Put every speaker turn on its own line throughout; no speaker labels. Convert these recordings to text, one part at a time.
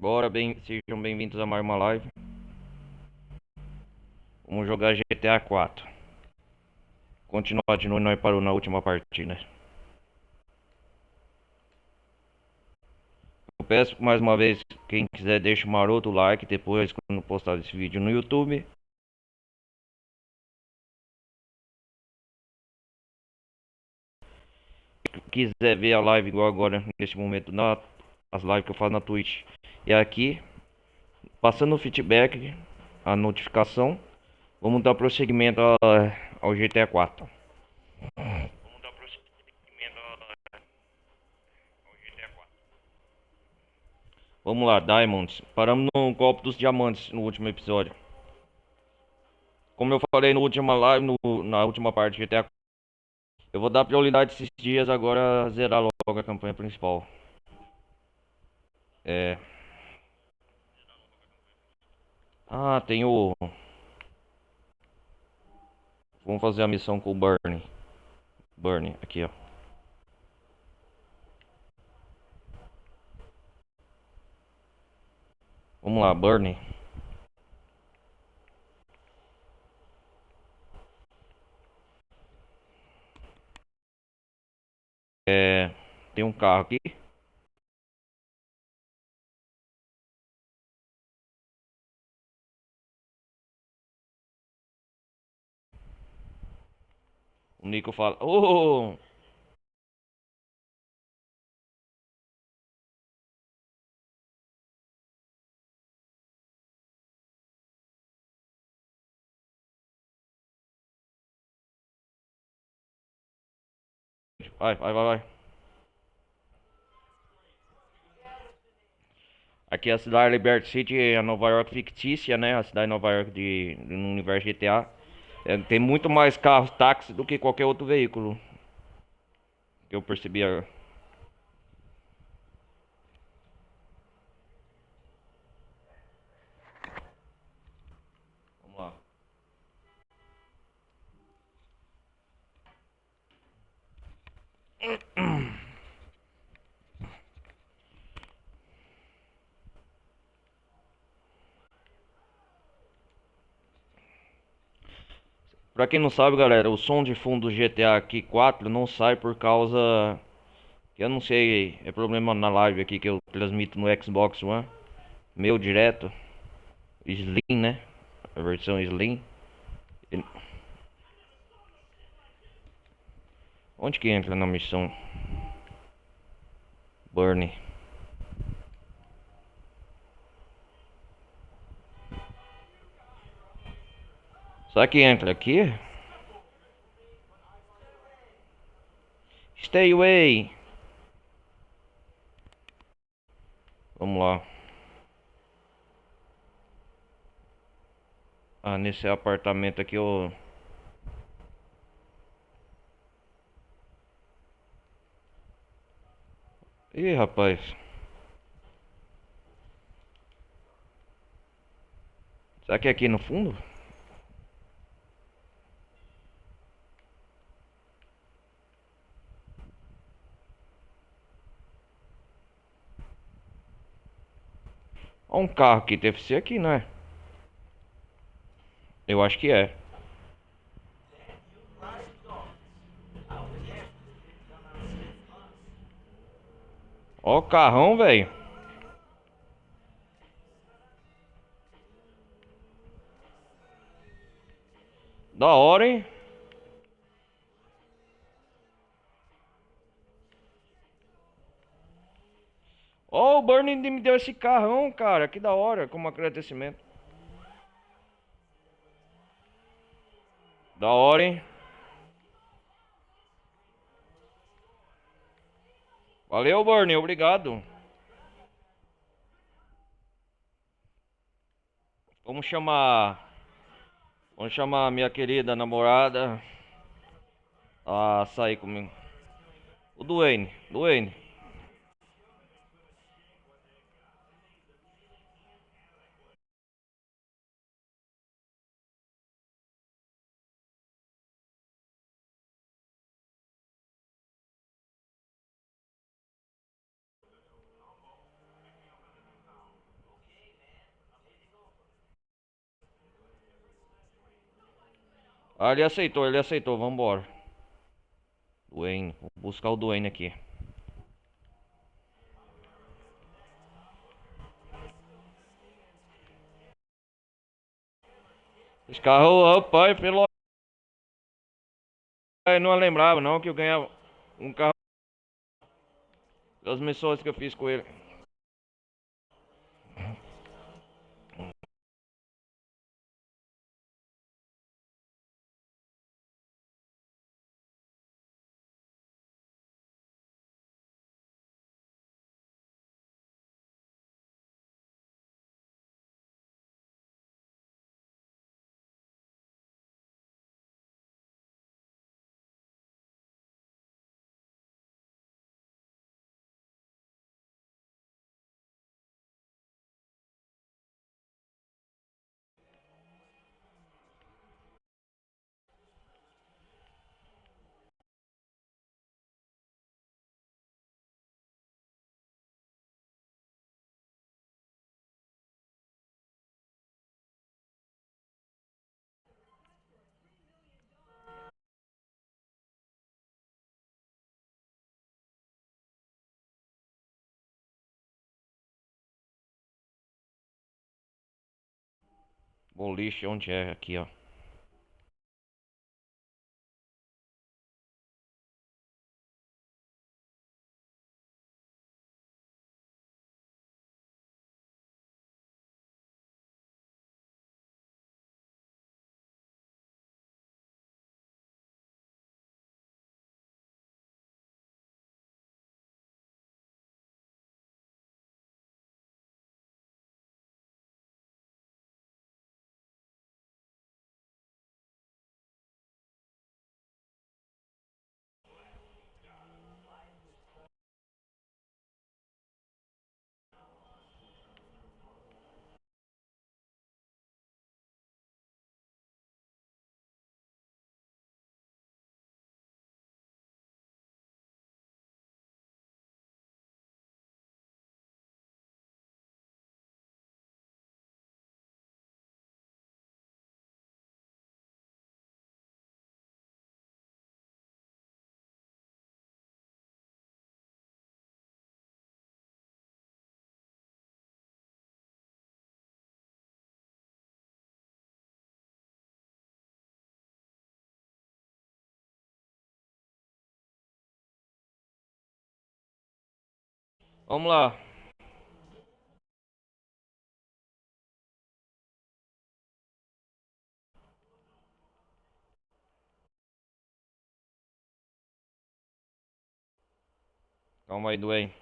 Bora, sejam bem-vindos a mais uma live. Vamos jogar GTA 4. Continuar de novo, nós parou na última partida. Eu peço mais uma vez, quem quiser deixa o maroto like depois quando postar esse vídeo no YouTube. Quiser ver a live igual agora, nesse momento, as lives que eu faço na Twitch. E aqui, passando o feedback, a notificação, vamos dar prosseguimento ao GTA 4. Vamos lá, Diamonds. Paramos no golpe dos diamantes no último episódio. Como eu falei no última live, na última parte de GTA, eu vou dar prioridade esses dias agora a zerar logo a campanha principal. É. Ah, tem o. Vamos fazer a missão com o Bernie. Bernie, aqui ó. Vamos lá, Bernie. É. Tem um carro aqui. O Nico fala. Oh! Vai, vai, vai, vai. Aqui é a cidade Liberty City, é a Nova York fictícia, né? A cidade de Nova York no universo GTA. É, tem muito mais carros, táxi do que qualquer outro veículo. Que eu percebi. Vamos lá. Pra quem não sabe, galera, o som de fundo do GTA aqui 4 não sai por causa que eu não sei, é problema na live aqui que eu transmito no Xbox One, meu direto, Slim, né? A versão Slim. Ele- Onde que entra na missão Bernie? Será que entra aqui? Stay away! Vamos lá. Ah, nesse apartamento aqui eu. Ih, rapaz. Será que é aqui no fundo? Ó, um carro aqui, deve ser aqui, não é? Eu acho que é. Ó, o carrão, velho. Da hora, hein? Ó, o Bernie me deu esse carrão, cara. Que da hora, como agradecimento. Da hora, hein? Valeu, Bernie, obrigado. Vamos chamar. Vamos chamar a minha querida namorada a sair comigo. O Duane, Duane. Ah, ele aceitou, vambora. Duane, vou buscar o Duane aqui. Esse carro, rapaz, pelo. Eu não lembrava não que eu ganhava um carro das missões que eu fiz com ele. Boliche, onde é? Aqui, ó. Vamos lá. Calma aí, Duane.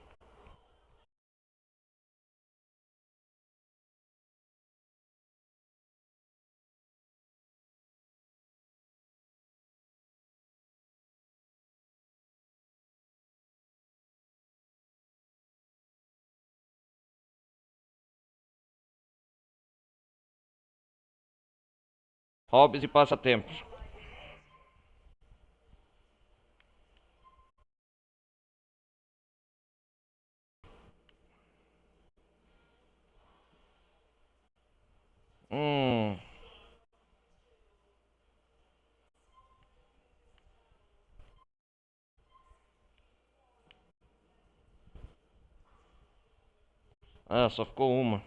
Hobbies e passatempos. Hum. Ah, só ficou uma.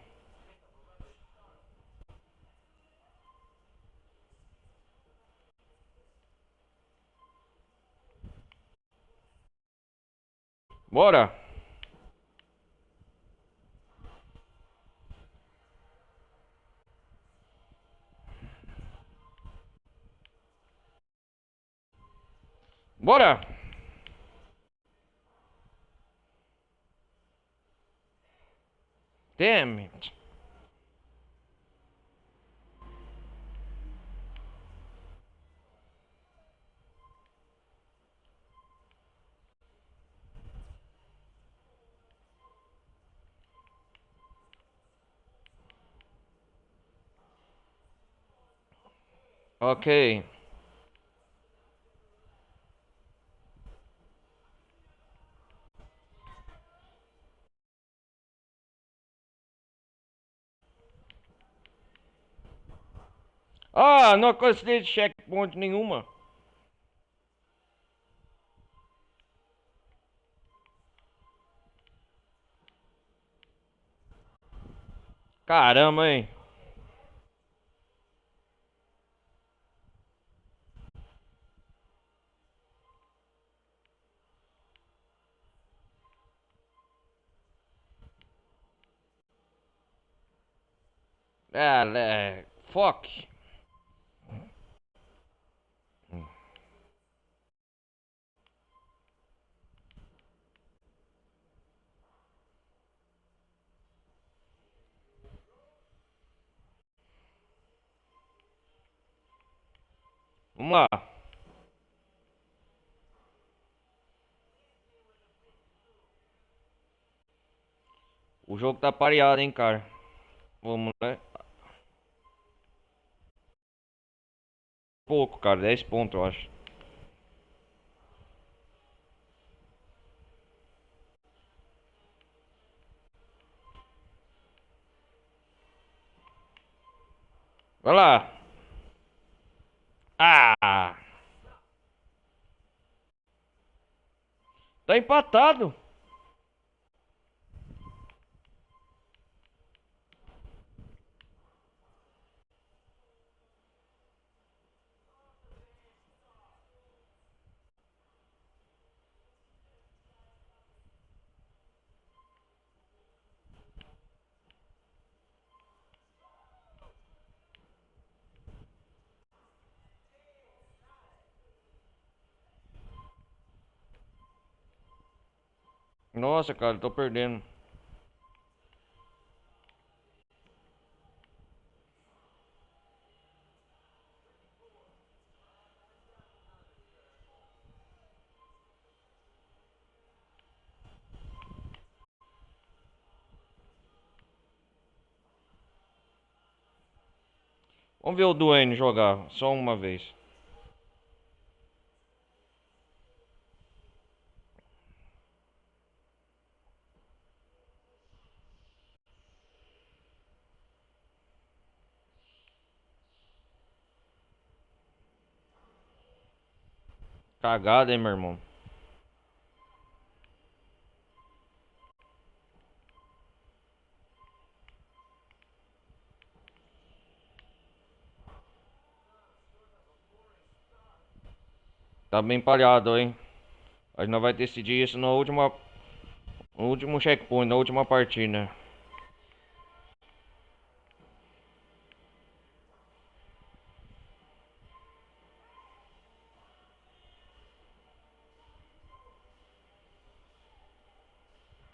Bora! Bora! Damn it. Ok. Ah, não consegui checkpoint nenhuma. Caramba, hein? Fuck. Vamos lá. O jogo tá pareado, hein, cara. Vamos lá. Pouco, cara. 10 pontos, eu acho. Vai lá. Ah! Tá empatado. Nossa, cara, tô perdendo. Vamos ver o Duane jogar. Só uma vez. Cagada, hein, meu irmão. Tá bem palhado, hein. A gente não vai decidir isso no último checkpoint, na última partida.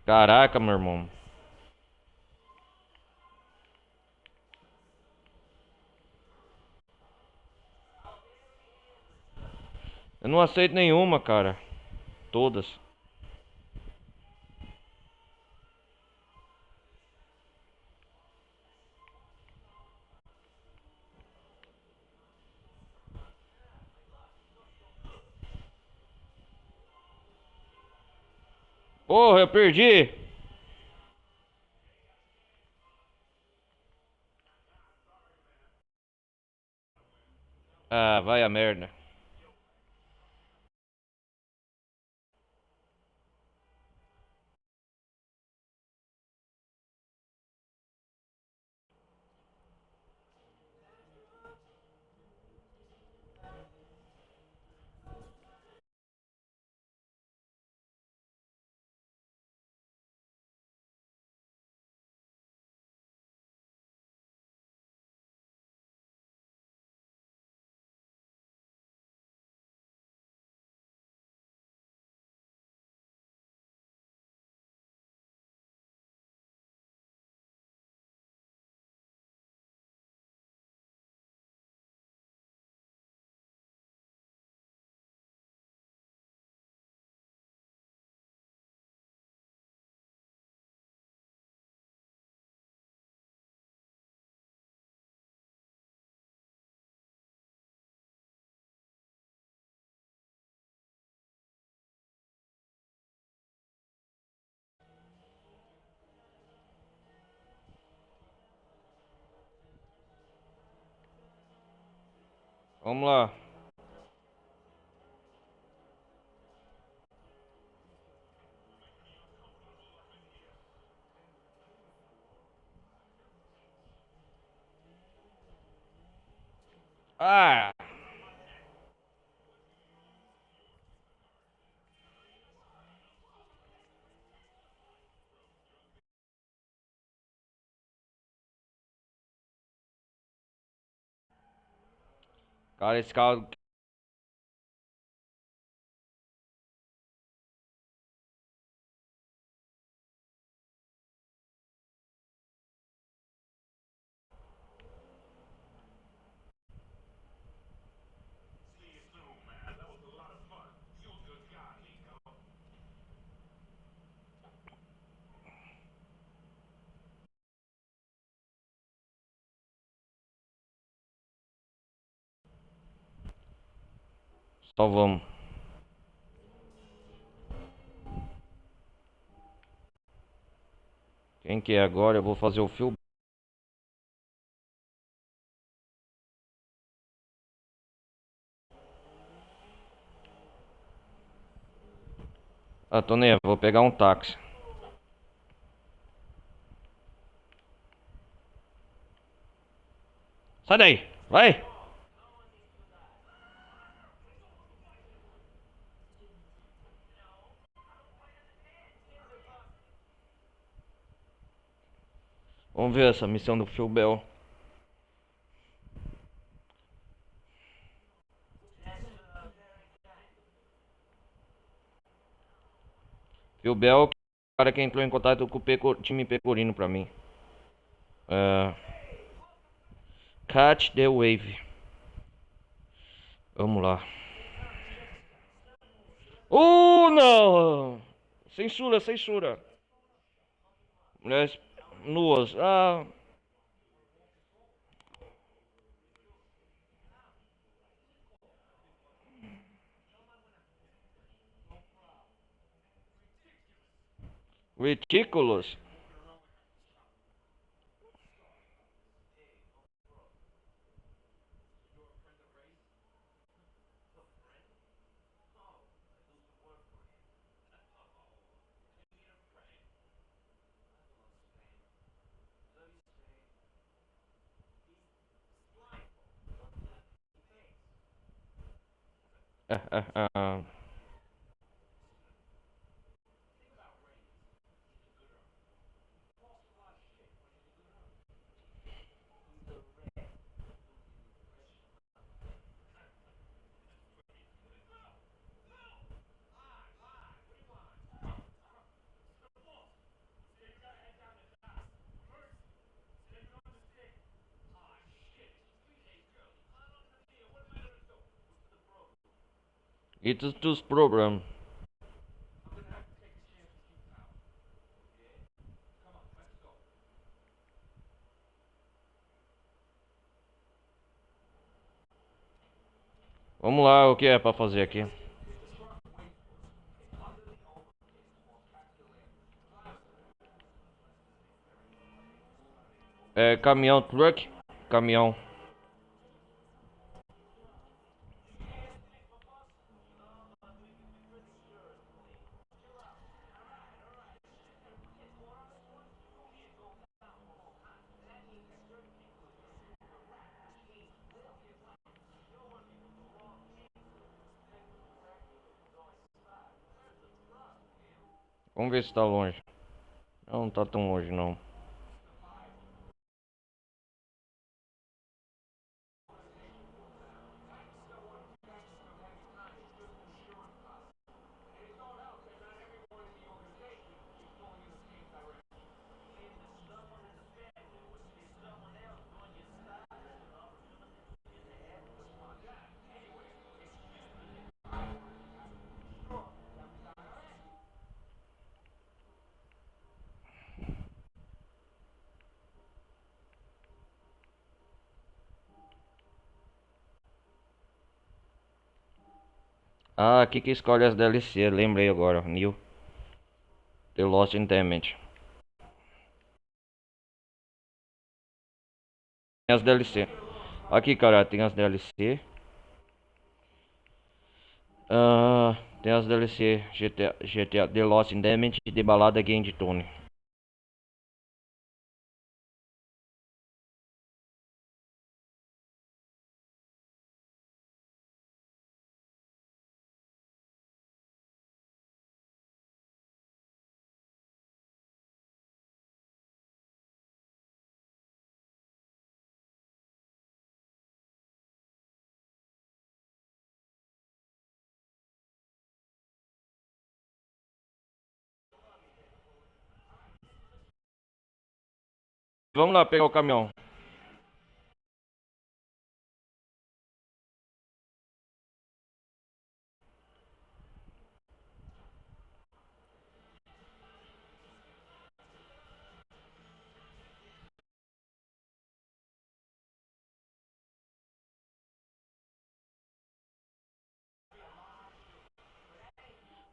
Caraca, meu irmão. Eu não aceito nenhuma, cara. Todas. Porra, eu perdi. Ah, vai a merda. Vamos lá. Ah! Cara, esse carro. Só vamos. Quem que é agora? Eu vou fazer o fio. Ah, tô nem. Vou pegar um táxi. Sai daí! Vai! Vamos ver essa missão do Phil Bell. Phil Bell, o cara que entrou em contato com o time pecorino pra mim. É, Catch the Wave. Vamos lá. Não! Censura, censura. Mulheres nuas. Ah, ridiculous. Ah. It is this program. Vamos lá, o que é pra fazer aqui? É caminhão, truck, caminhão. Vamos ver se tá longe. Não, não tá tão longe não. Ah, aqui que escolhe as DLC, lembrei agora. New. The Lost in Damage. Tem as DLC. Aqui, cara, tem as DLC. Tem as DLC GTA The Lost Indemnity e The Balada Game de Tony. Vamos lá pegar o caminhão.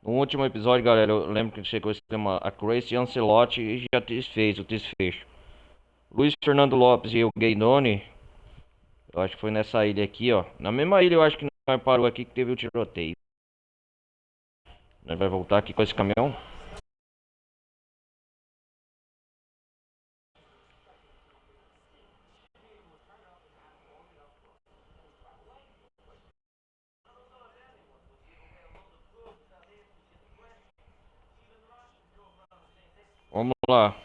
No último episódio, galera, eu lembro que chegou esse tema a Crazy Ancelotti e já fez o desfecho. Luiz Fernando Lopes e o Gaynoni, eu acho que foi nessa ilha aqui, ó. Na mesma ilha eu acho que nós parou aqui que teve o tiroteio. Nós vai voltar aqui com esse caminhão. Vamos lá.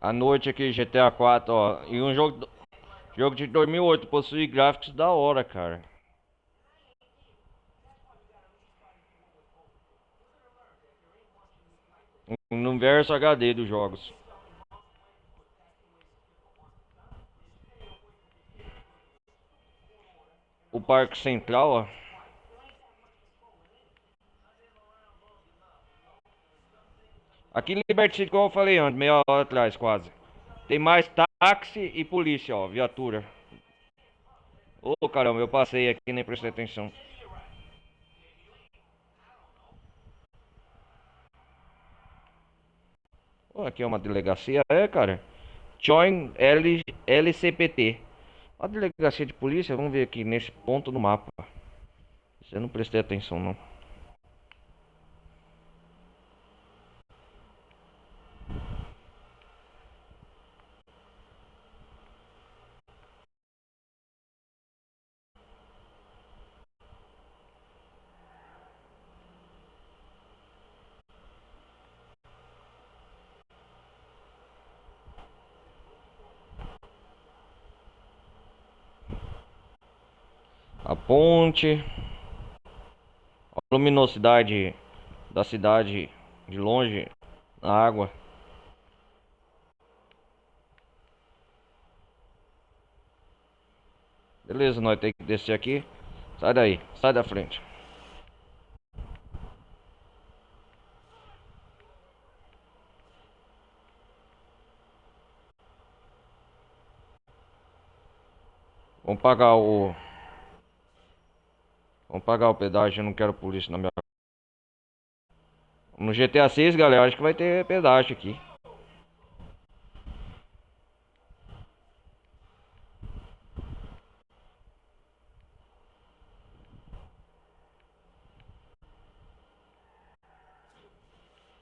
A noite aqui, GTA 4, ó. E um jogo de 2008 possui gráficos da hora, cara. No universo HD dos jogos. O Parque Central, ó. Aqui em Liberty City, como eu falei antes, meia hora atrás quase. Tem mais táxi e polícia, ó, viatura. Ô caramba, eu passei aqui e nem prestei atenção. Ó, aqui é uma delegacia, cara. Join LCPT. A delegacia de polícia, vamos ver aqui nesse ponto no mapa. Isso eu não prestei atenção, não. A ponte. A luminosidade da cidade de longe na água. Beleza, nós temos que descer aqui. Sai daí, sai da frente. Vamos pagar o. Vamos pagar o pedágio, eu não quero polícia na minha. No GTA 6, galera, acho que vai ter pedágio aqui.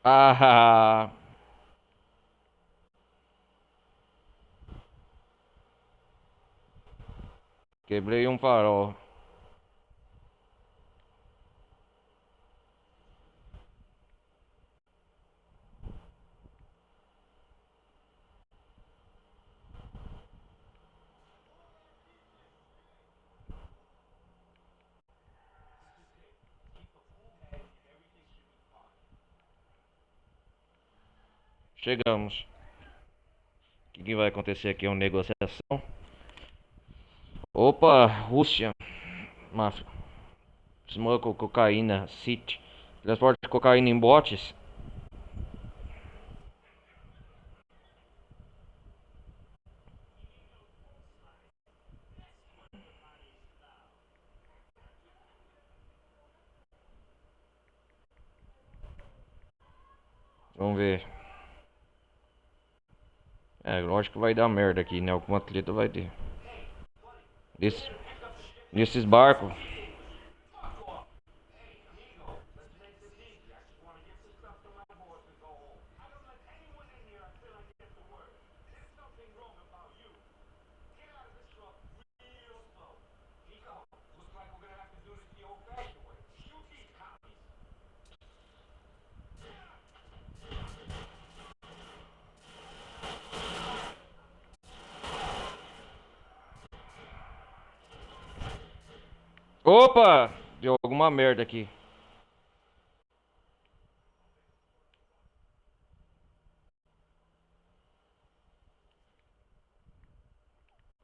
Ah, quebrei um farol. Chegamos. O que vai acontecer aqui é uma negociação. Opa, Rússia. Máfia. Smuggle, cocaína, City. Transporte de cocaína em botes. Vamos ver. É, lógico que vai dar merda aqui, né? Alguma treta vai ter. Desse, Nesses barcos. Opa! Deu alguma merda aqui.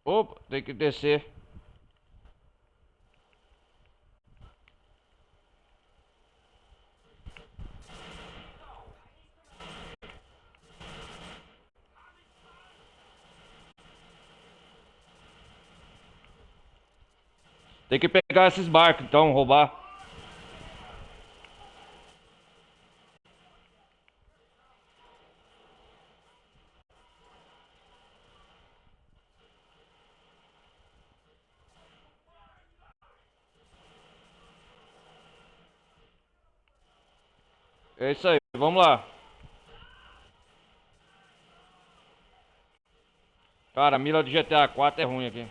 Opa, tem que descer. Tem que pegar esses barcos então, roubar. É isso aí, vamos lá. Cara, a mira do GTA 4 é ruim aqui.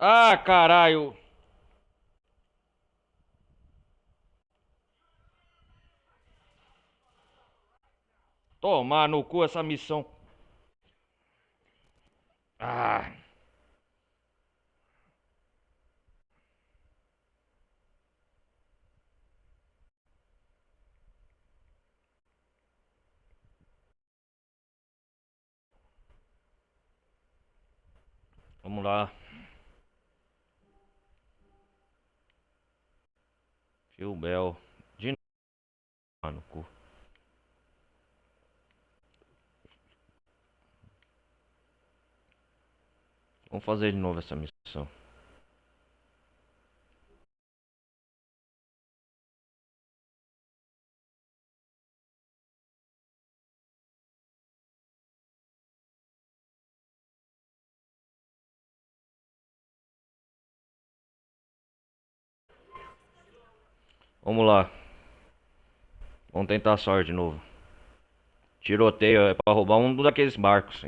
Ah, caralho. Tomar no cu essa missão. Ah, vamos lá. Fio Bel. De novo, no cu. Vamos fazer de novo essa missão. Vamos lá. Vamos tentar a sorte de novo. Tiroteio é pra roubar um daqueles barcos.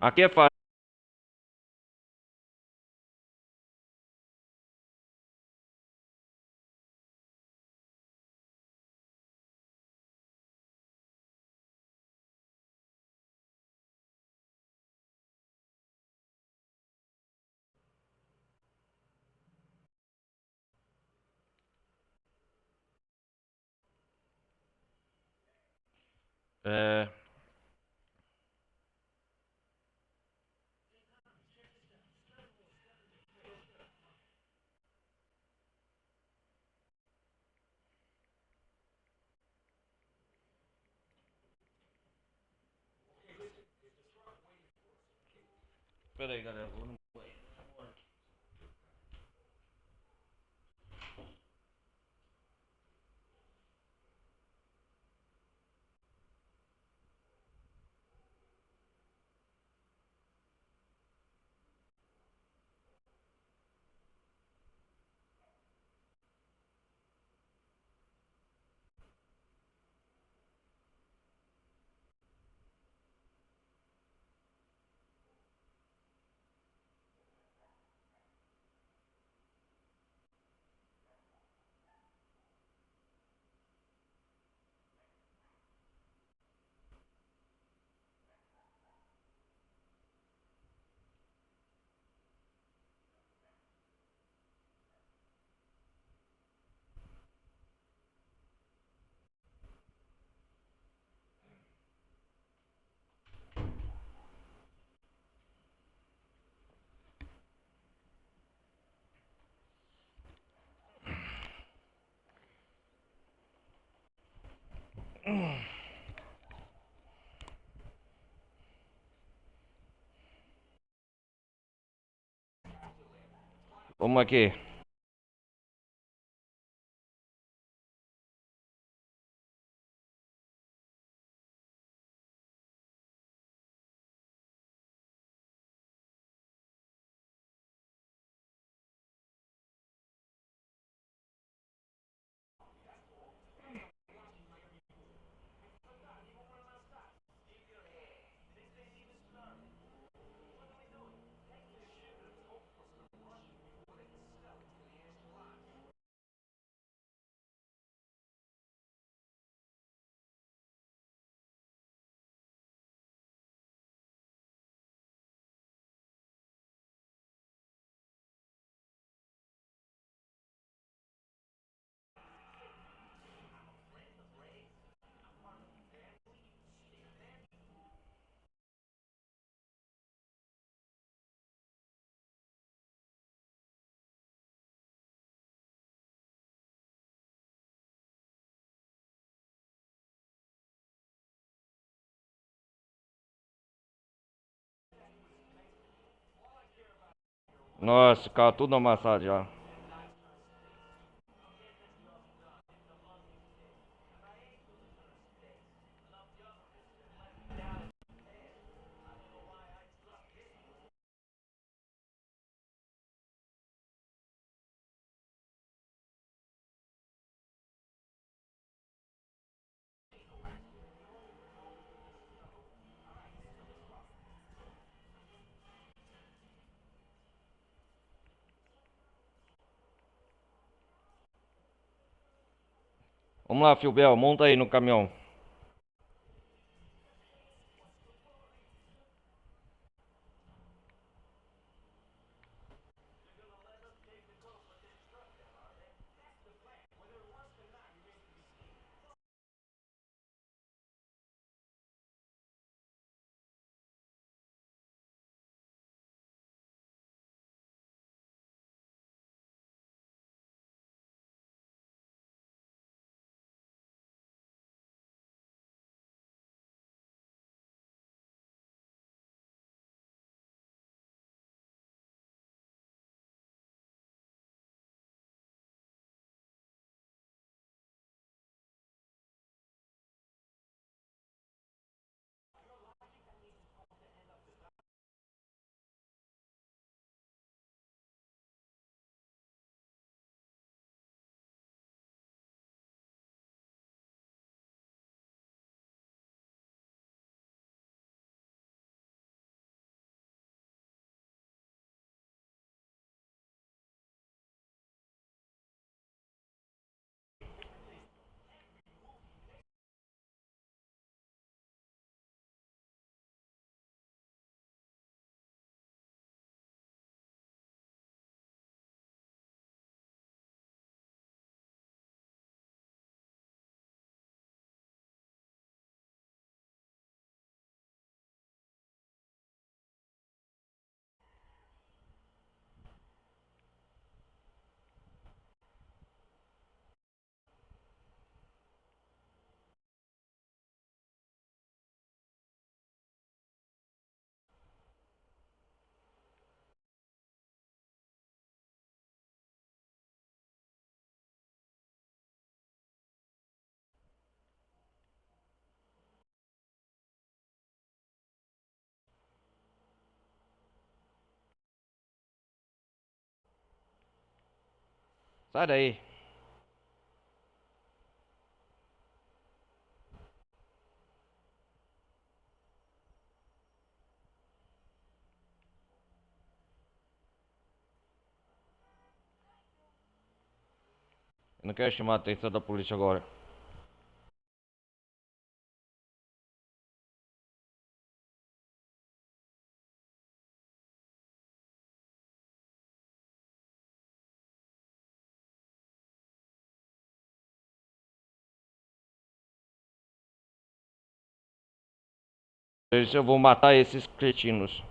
Aqui é fácil. É, pera aí, galera. Vou no... Vamos aqui. Nossa, cara, tudo amassado já. Vamos lá, Filbel, monta aí no caminhão. Sai daí. Eu não quero chamar a atenção da polícia agora. Eu vou matar esses cretinos.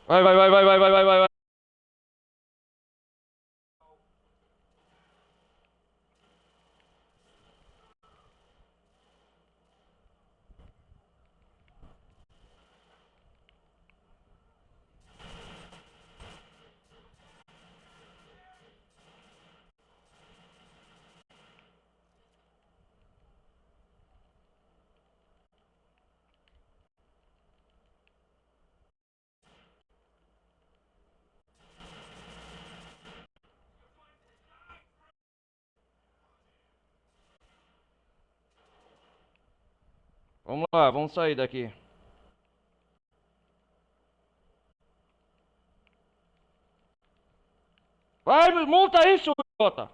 Vai, vai, vai, vai, vai, vai, vai, vai. Vamos lá, vamos sair daqui. Vai, multa isso, idiota!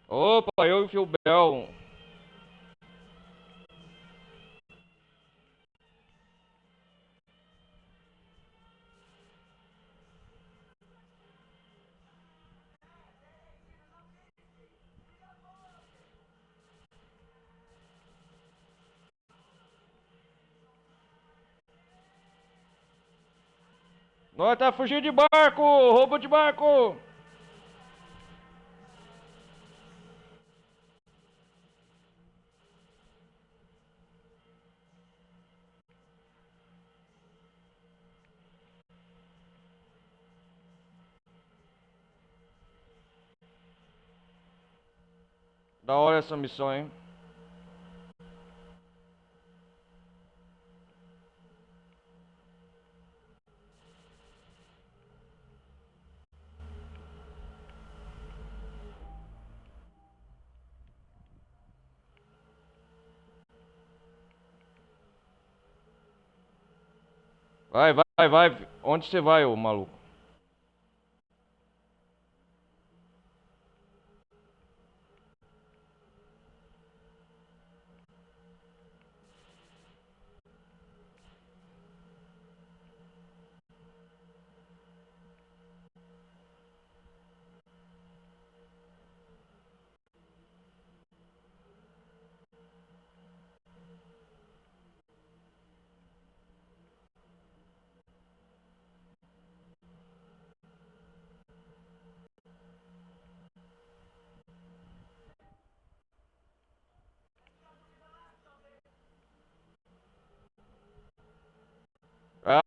Opa, eu e o Filbel. Nós tá fugindo de barco! Roubo de barco! Da hora essa missão, hein? Vai, vai, vai. Onde você vai, ô maluco?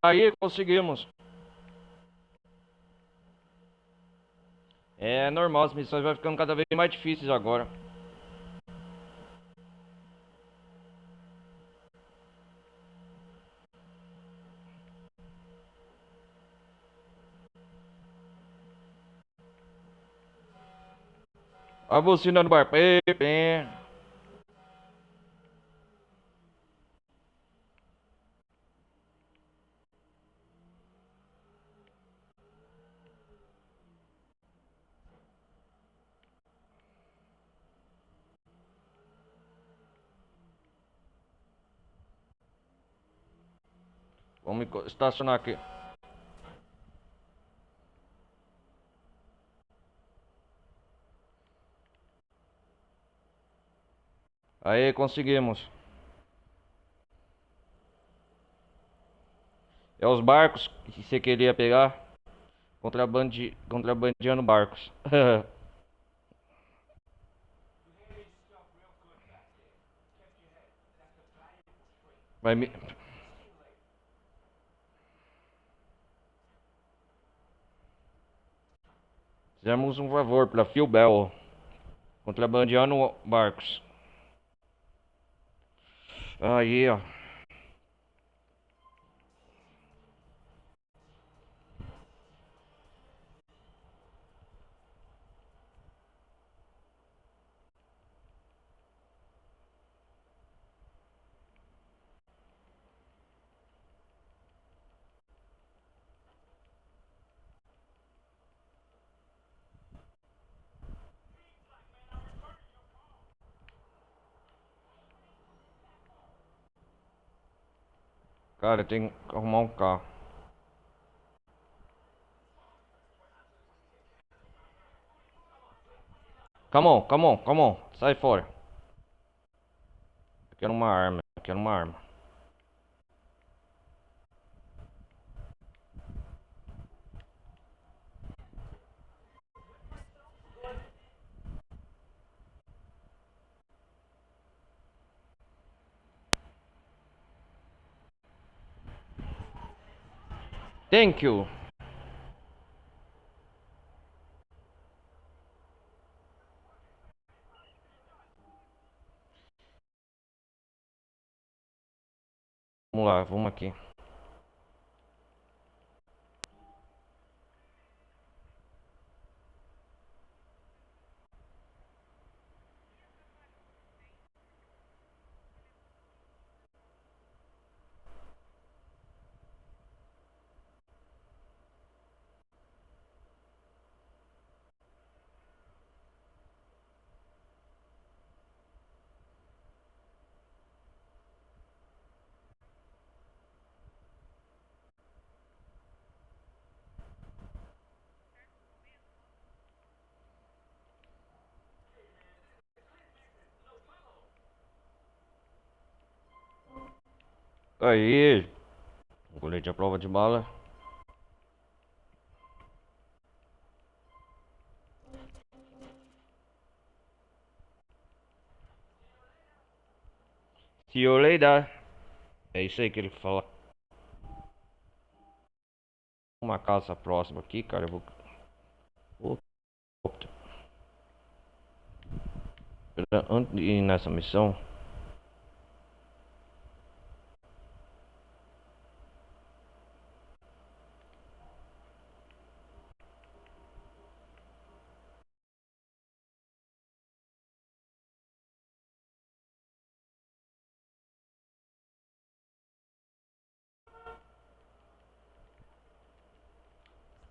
Aí conseguimos. É normal, as missões vai ficando cada vez mais difíceis agora. A buzina no bar. Pê, pê. Vamos estacionar aqui. Aí conseguimos. É os barcos que você queria pegar. Contrabandeando barcos. Vai me... Fizemos um favor pra Phil Bell. Contrabandeando barcos. Aí, ó. Cara, tem que arrumar um carro. Come on, come on, come on. Sai fora. Eu quero uma arma. Eu quero uma arma. Thank you. Vamos lá, vamos aqui. Aí. Colete à prova de bala. See you later. É isso aí que ele fala. Uma casa próxima aqui, cara. Eu vou... Antes de ir nessa missão.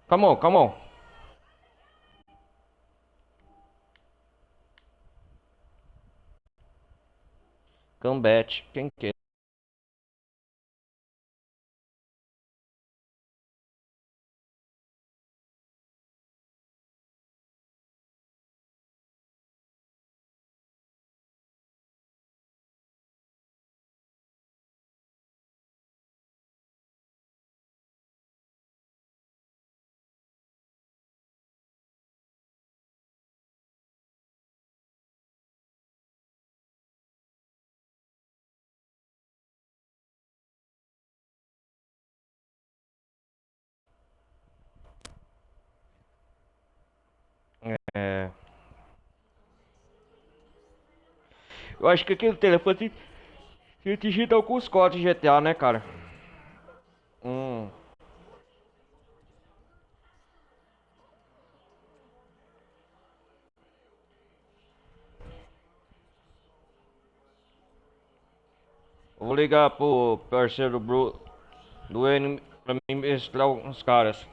Come on, come on. Combat. Quem que é? É. Eu acho que aquele telefone se digita com os códigos de GTA, né, cara? Hum. Eu vou ligar pro parceiro do N pra mim mestrar uns caras.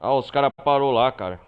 Ah, os caras parou lá, cara.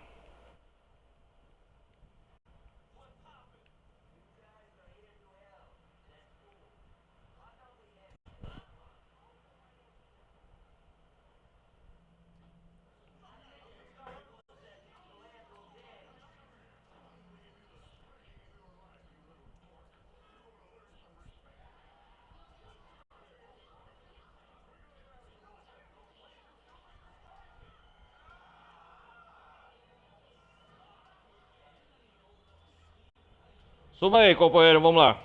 Suba aí, companheiro, vamos lá.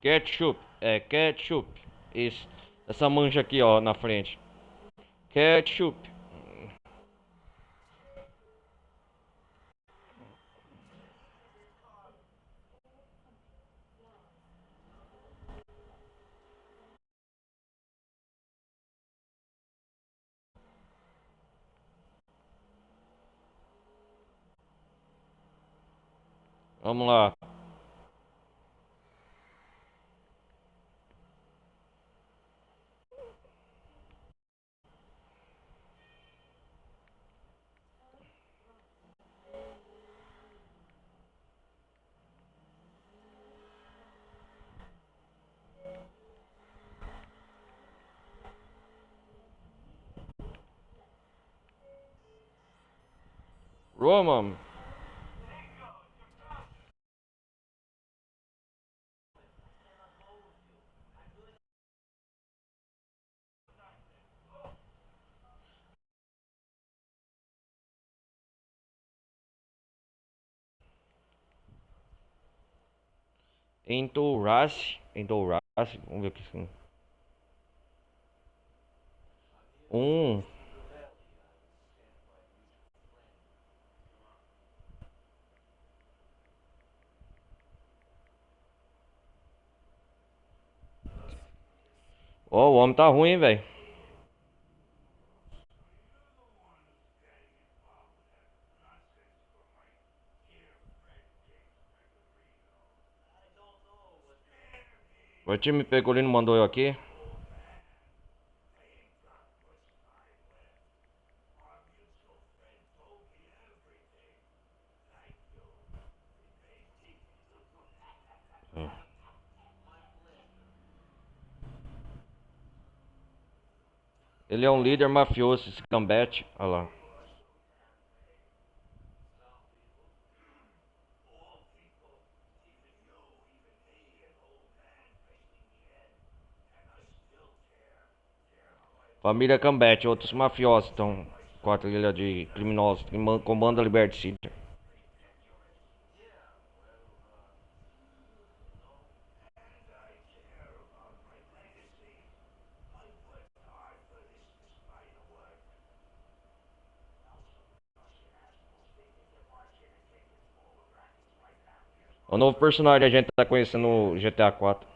Ketchup, é ketchup. Isso. Essa mancha aqui, ó, na frente. Ketchup. Vamos lá. Roman. Entourage. Entourage. Vamos ver o que isso. Um. Ó, o homem tá ruim, hein, velho. O time pegou ali, não mandou eu aqui. Ele é um líder mafioso, esse Gambit. Olha lá. Família Gambit, outros mafiosos estão com a trilha de criminosos que comanda a Liberty City. O novo personagem que a gente tá conhecendo no GTA 4.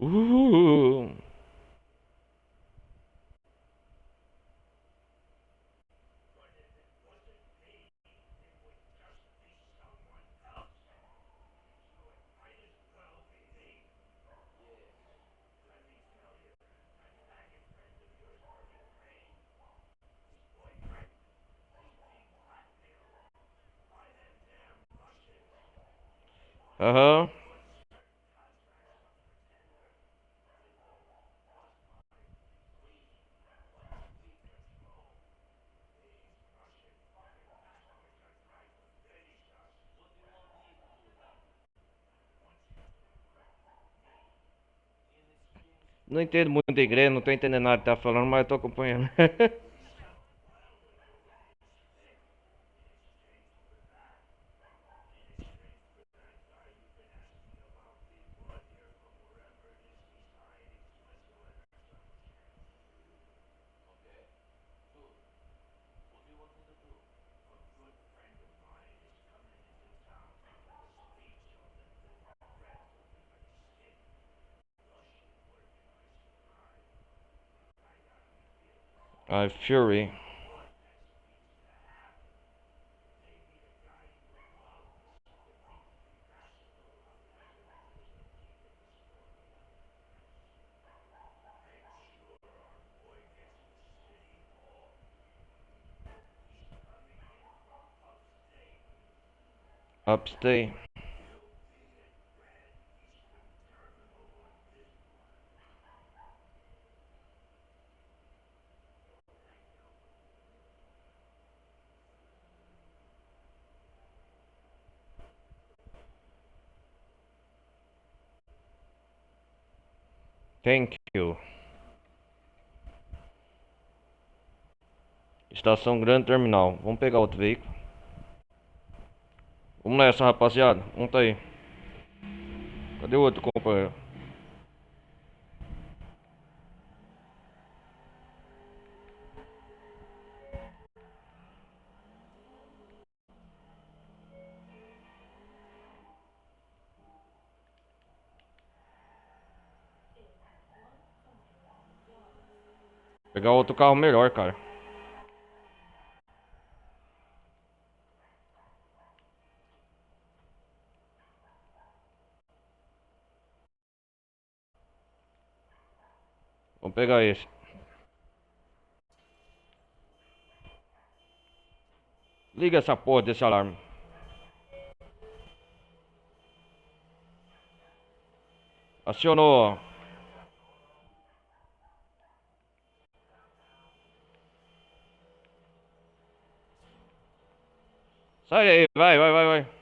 Uh, Aham. Não entendo muito de igreja, não tô entendendo nada que tá falando, mas eu tô acompanhando. Fury. Upstate. Thank you. Estação Grande Terminal. Vamos pegar outro veículo. Vamos nessa, rapaziada. Vamos tá aí. Cadê o outro companheiro? Pegar outro carro melhor, cara. Vamos pegar esse. Liga essa porra desse alarme. Acionou. Sai aí, vai, vai, vai, vai.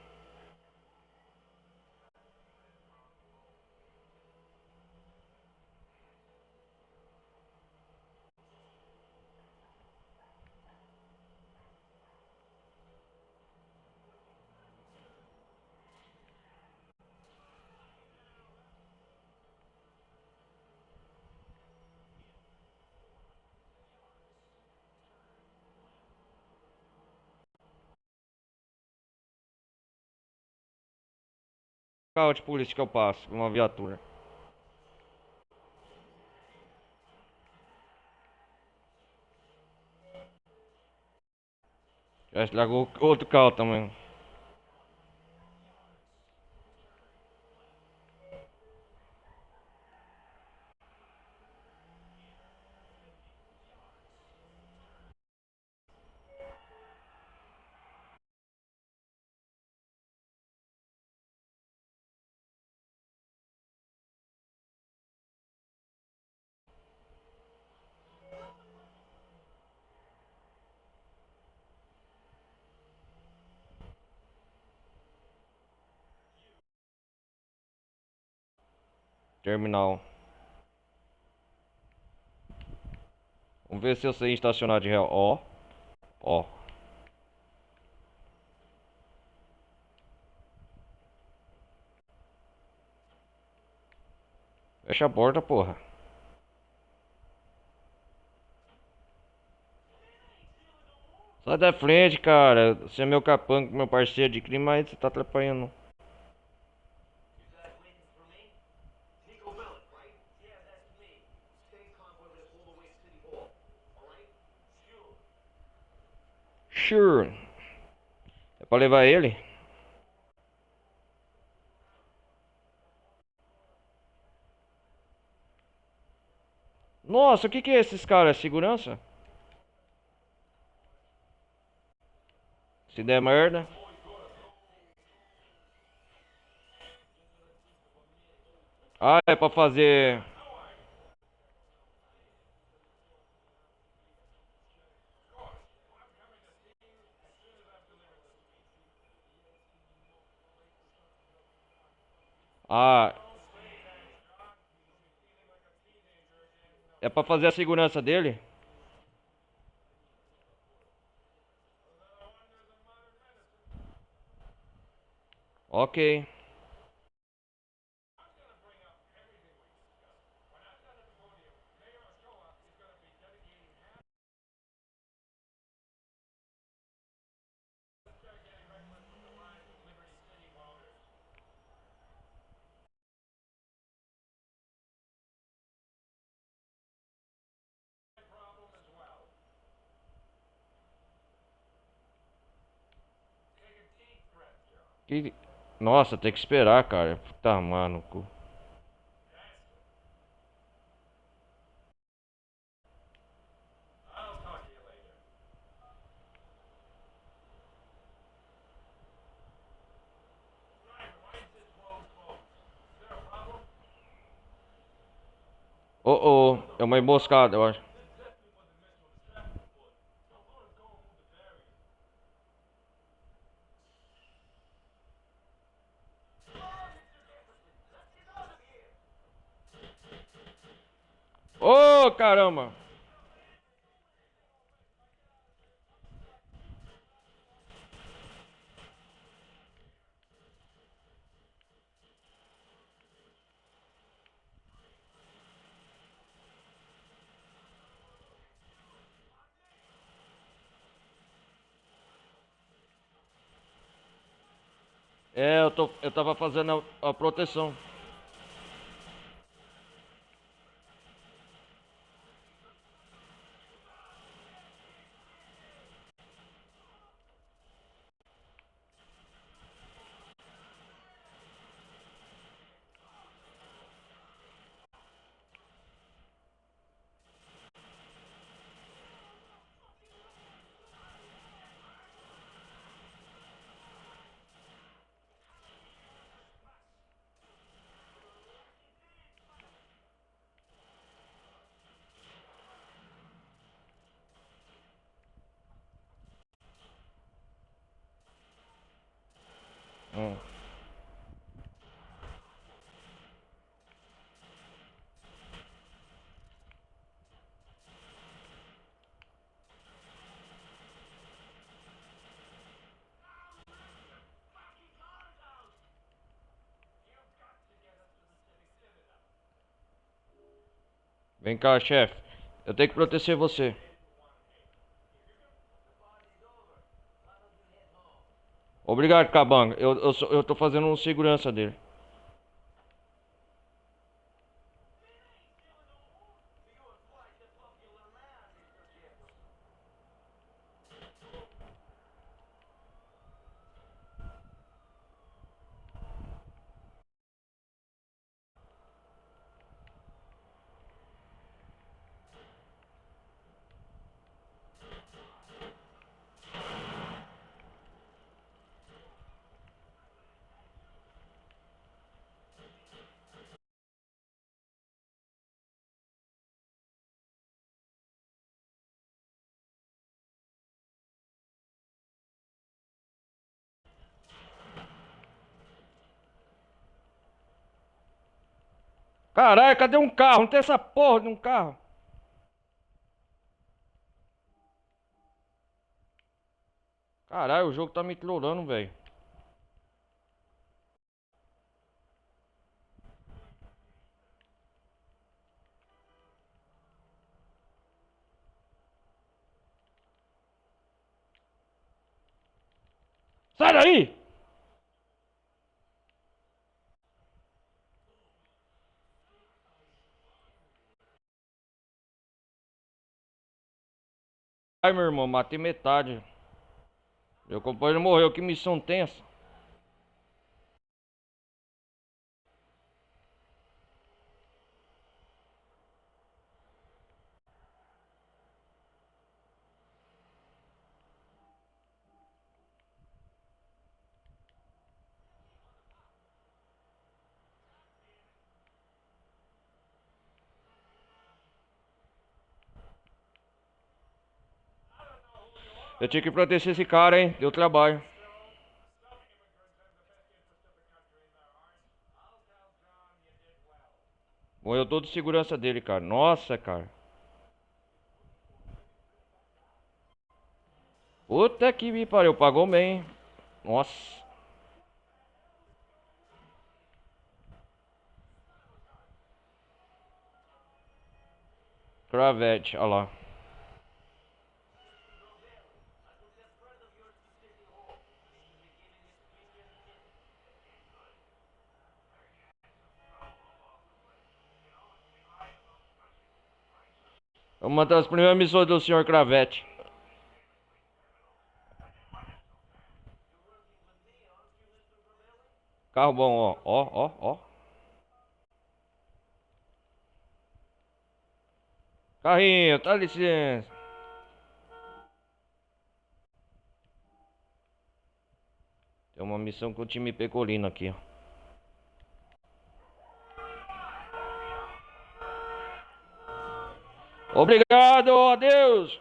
Carro de polícia que eu passo. Uma viatura. Já estragou outro carro também. Terminal. Vamos ver se eu sei estacionar de real. Ó. Ó. Fecha a porta, porra. Sai da frente, cara. Você é meu capanga, meu parceiro de crime, mas você tá atrapalhando. Sure. É pra levar ele? Nossa, o que que é esses caras? É segurança? Se der merda. Ah, é pra fazer. Ah, é pra fazer a segurança dele? Ok. Que... Nossa, tem que esperar, cara. Puta, mano. Oh, oh, é uma emboscada, eu acho. Ô, caramba! É, eu tava fazendo a proteção. Hum. Vem cá, chefe. Eu tenho que proteger você. Obrigado, Cabanga. Eu tô fazendo um segurança dele. Caralho, cadê um carro? Não tem essa porra de um carro. Caralho, o jogo tá me trollando, velho. Sai daí! Ai, meu irmão, matei metade. Meu companheiro morreu, que missão tensa. Eu tinha que proteger esse cara, hein? Deu trabalho. Morreu todo de segurança dele, cara. Nossa, cara. Puta que me pariu. Pagou bem, hein? Nossa. Cravete, olha lá. Uma das primeiras missões do senhor Cravete. Carro bom, ó. Ó, ó, ó. Carrinho, dá licença. Tem uma missão com o time pecolino aqui, ó. Obrigado, adeus.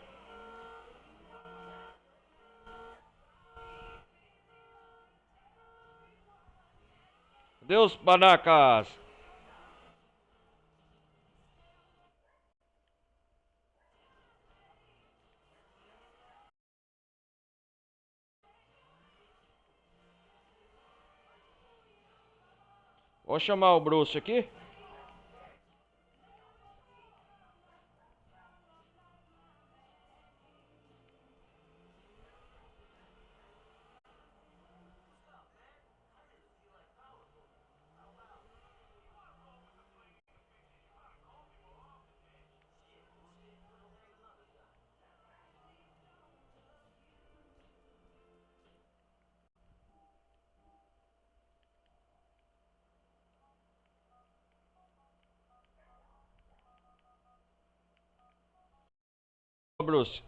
Deus, panacas. Vou chamar o Bruce aqui. Ô, Bruce.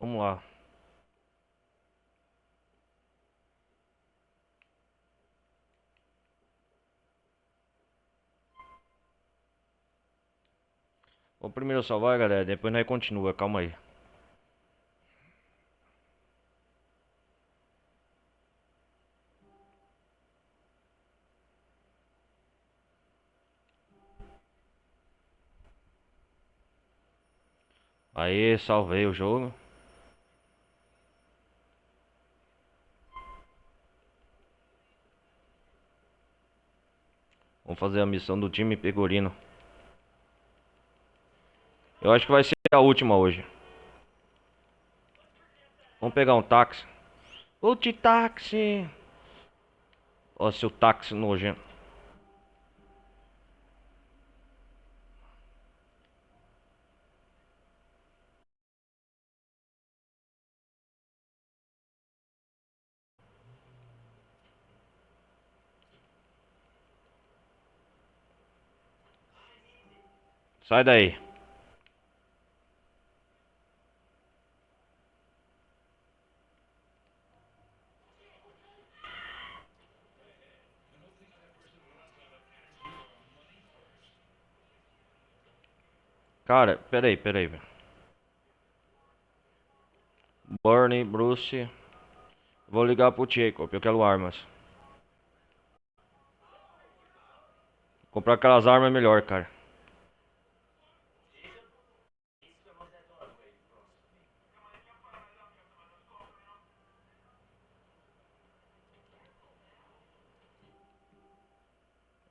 Vamos lá. Vou primeiro salvar, galera, depois nós continua, calma aí. Aí, salvei o jogo. Vamos fazer a missão do time Pegorino. Eu acho que vai ser a última hoje. Vamos pegar um táxi. Táxi! Ó, seu táxi nojento. Sai daí. Cara, peraí, velho. Bernie, Bruce. Vou ligar pro Jacob, eu quero armas. Comprar aquelas armas é melhor, cara.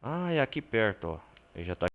Ah, é aqui perto, ó. Ele já tá.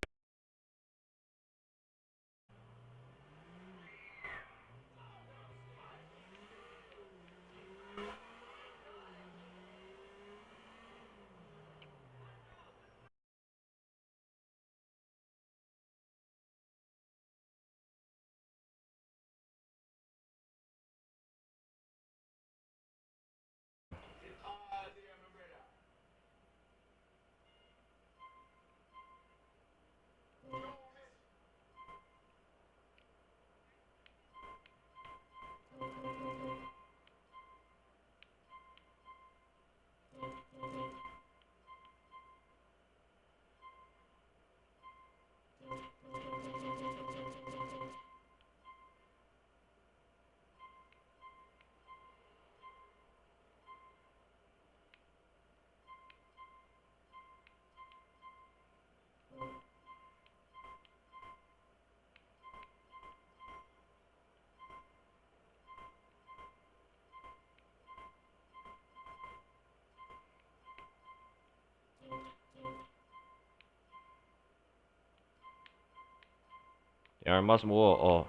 Tem armas boas, ó.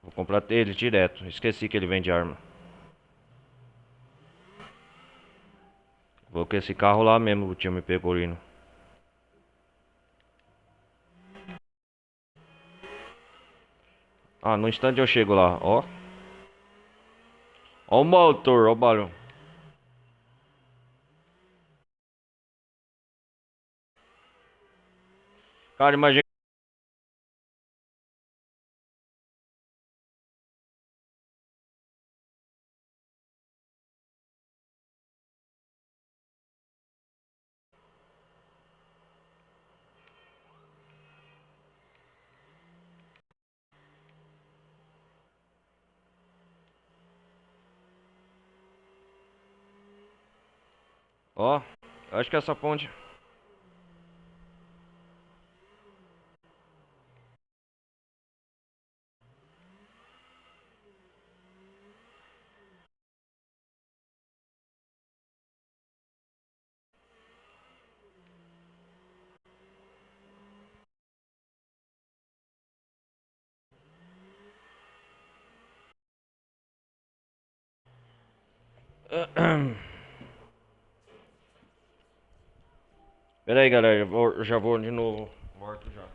Vou comprar ele direto. Esqueci que ele vende arma. Vou com esse carro lá mesmo, o time Pegorino. Ah, no instante eu chego lá, ó. Ó o motor, ó o barulho. Cara, imagina. Ó, acho que essa ponte. Pera aí, galera. Eu já vou de novo. Morto já.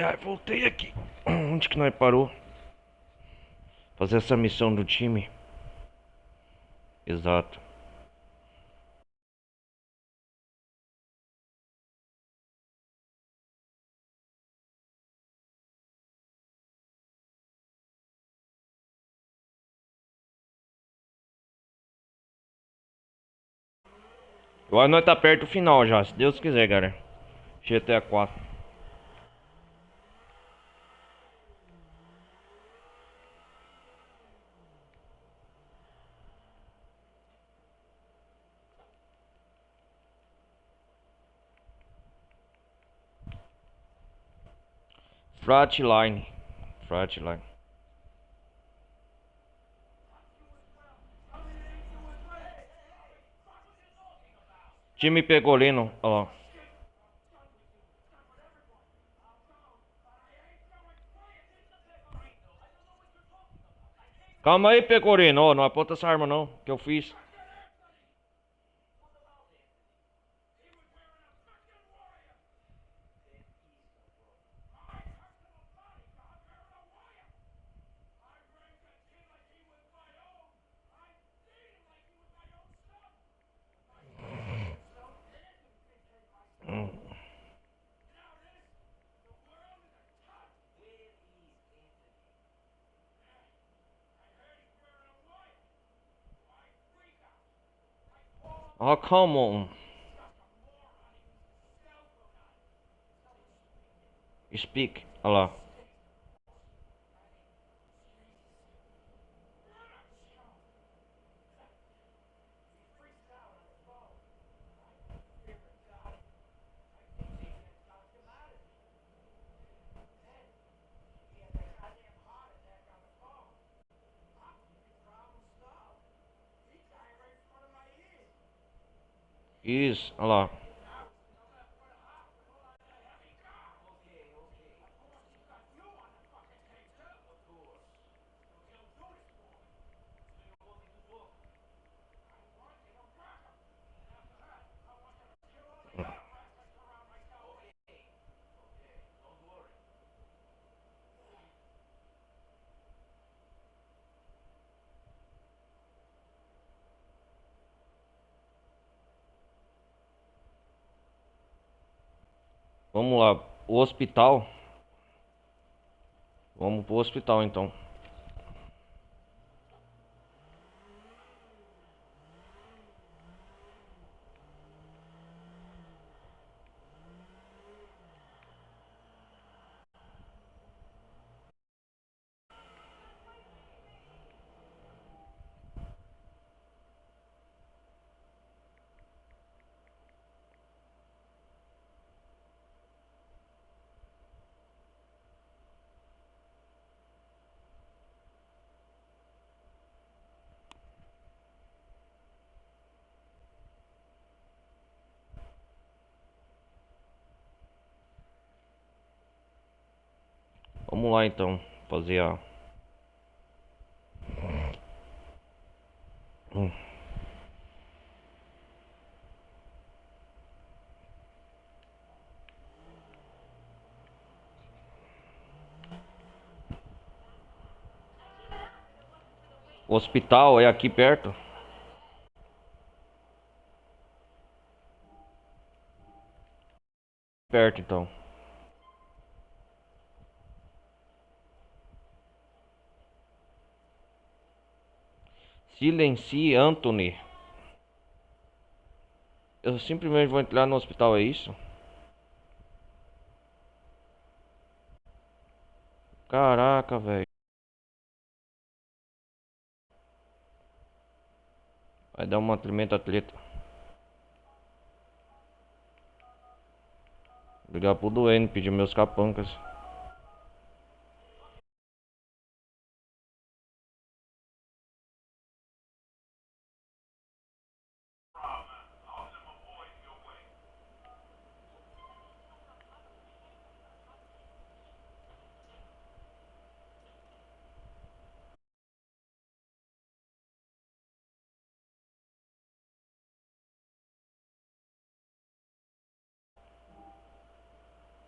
Ai, voltei aqui. Onde que nós parou? Fazer essa missão do time. Exato. Agora nós tá perto do final já, se Deus quiser, galera. GTA 4. Flatline. Flatline. Time pegolino, ó. Calma aí, pecorino. Ó, não aponta essa arma não, que eu fiz. Oh, come on. Speak. Olha lá. Isso, olha lá. Vamos lá. O hospital. Vamos pro hospital então. Vamos lá então. Fazer a. O hospital é aqui perto. Perto então. Silencie Anthony. Eu simplesmente vou entrar no hospital, é isso? Caraca, velho. Vai dar uma tremenda atleta. Ligar pro Duane, pedir meus capancas.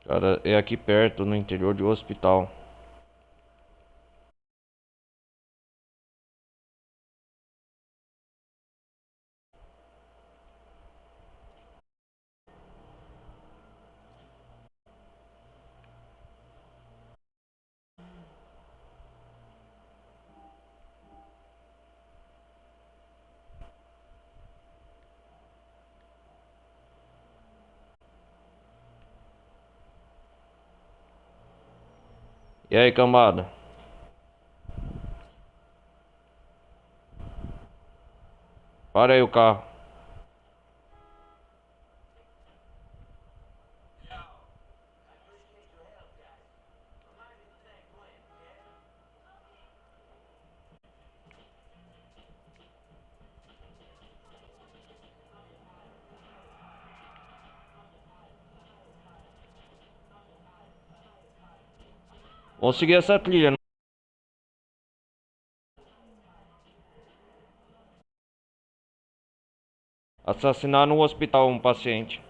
Cara, é aqui perto, no interior do hospital. E aí, cambada? Para aí o carro. Vamos seguir essa trilha, né? Assassinar no hospital um paciente.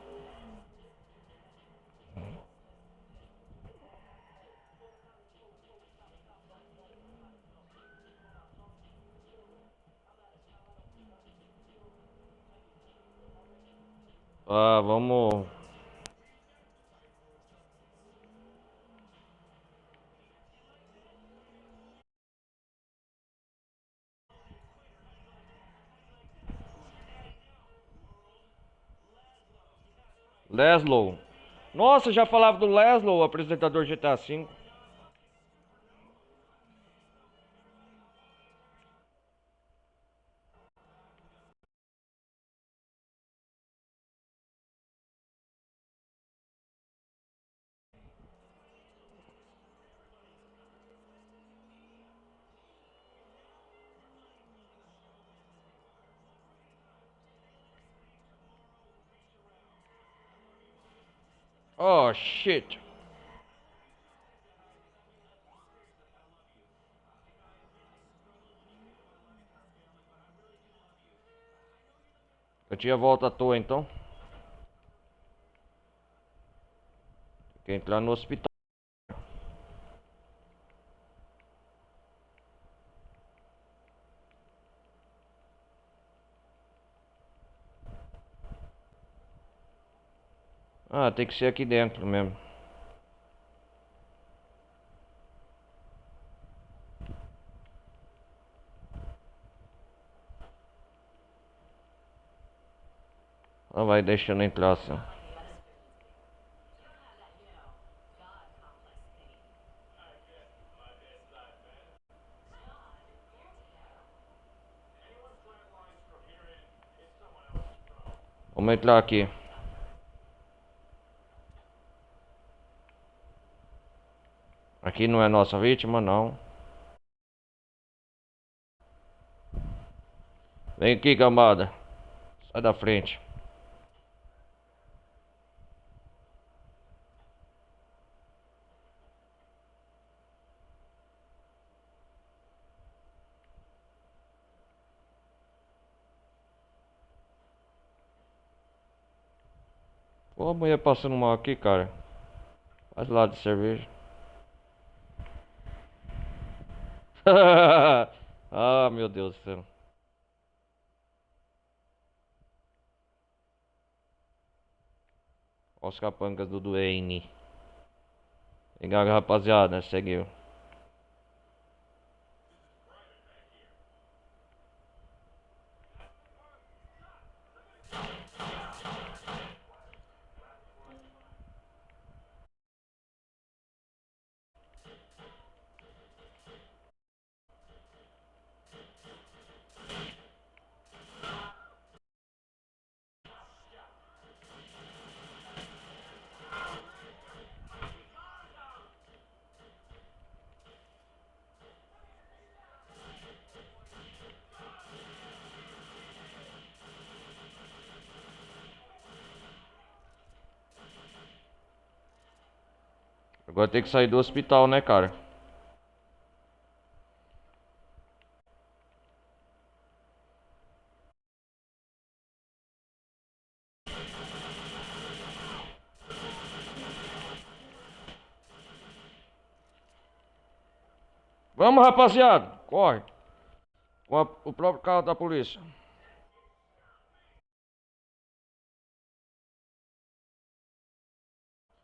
Ah, vamos. Leslow. Nossa, já falava do Leslow, apresentador GTA V. Oh, shit. Eu tinha volta à toa então. Tem que entrar no hospital. Ah, tem que ser aqui dentro mesmo. Ah, vai deixando entrar assim. Vamos entrar aqui. Aqui não é nossa vítima, não. Vem aqui, cambada. Sai da frente. Pô, a mulher passando mal aqui, cara. Faz lá de cerveja. Ah, meu Deus do céu. Olha os capangas do Duane. Vem cá, rapaziada, seguiu. Agora tem que sair do hospital, né, cara? Vamos, rapaziada. Corre. Com o próprio carro da polícia.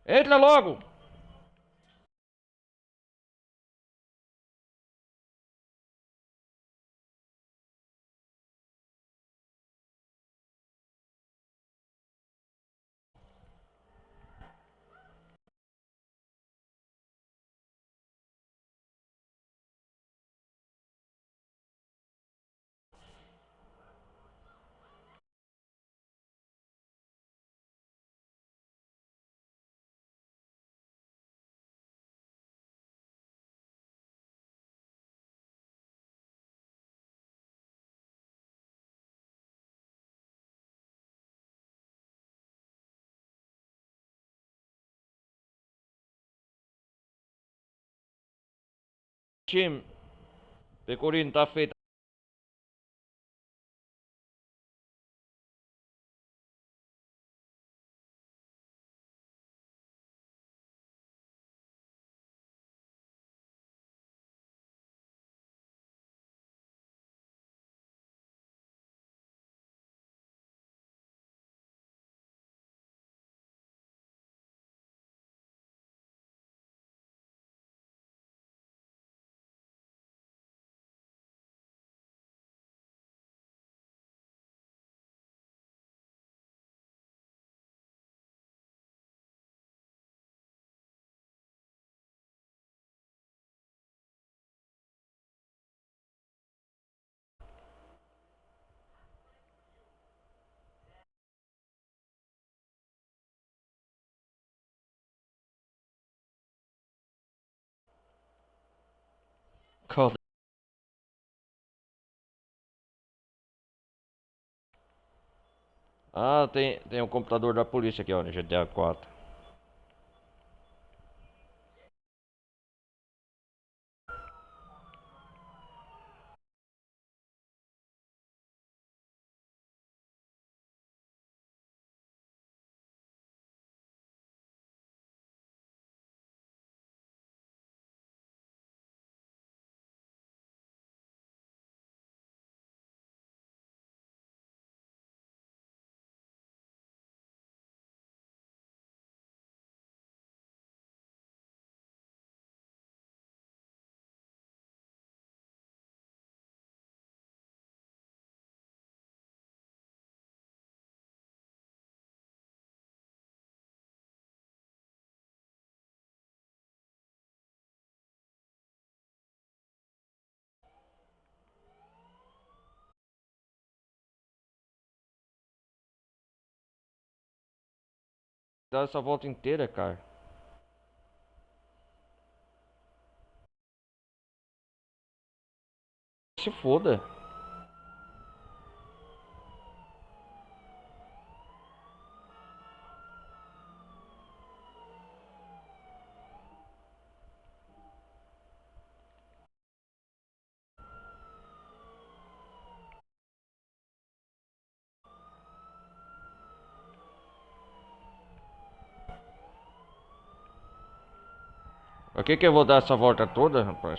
Entra logo. Time. Pecorino tá feito. Calma. Ah, tem o computador da polícia aqui, ó, no GTA 4. Dá essa volta inteira, cara. Se foda. Pra que eu vou dar essa volta toda, rapaz?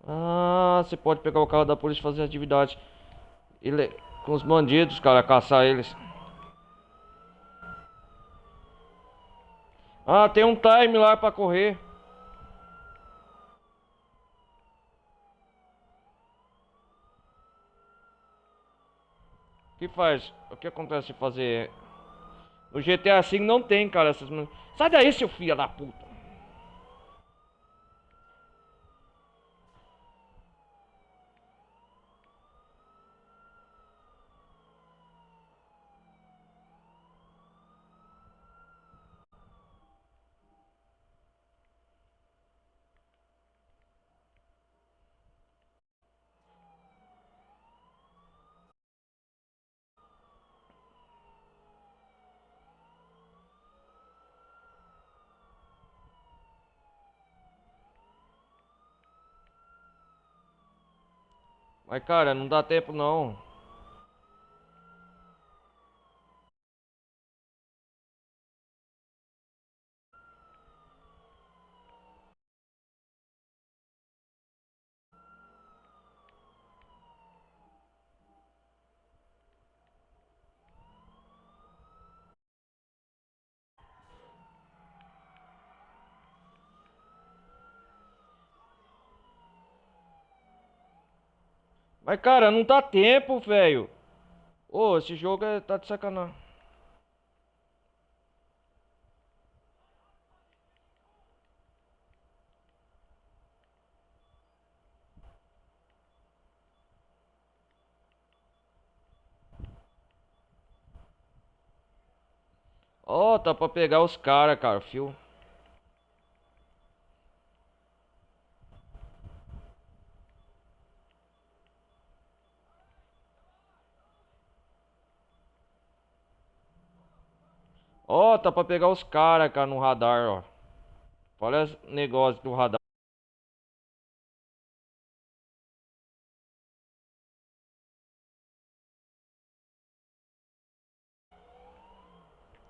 Ah, você pode pegar o carro da polícia e fazer atividade com os bandidos, cara, caçar eles. Ah, tem um time lá pra correr. O que faz? O que acontece se fazer? No GTA V não tem, cara, essas. Sai daí, seu filho da puta. Mas cara, não dá tempo não. Mas cara, não dá tempo, velho. Ô, esse jogo tá de sacanagem. Ó, tá pra pegar os caras, cara, fio. Ó, tá pra pegar os caras, cara, no radar, ó. Olha esse negócio do radar.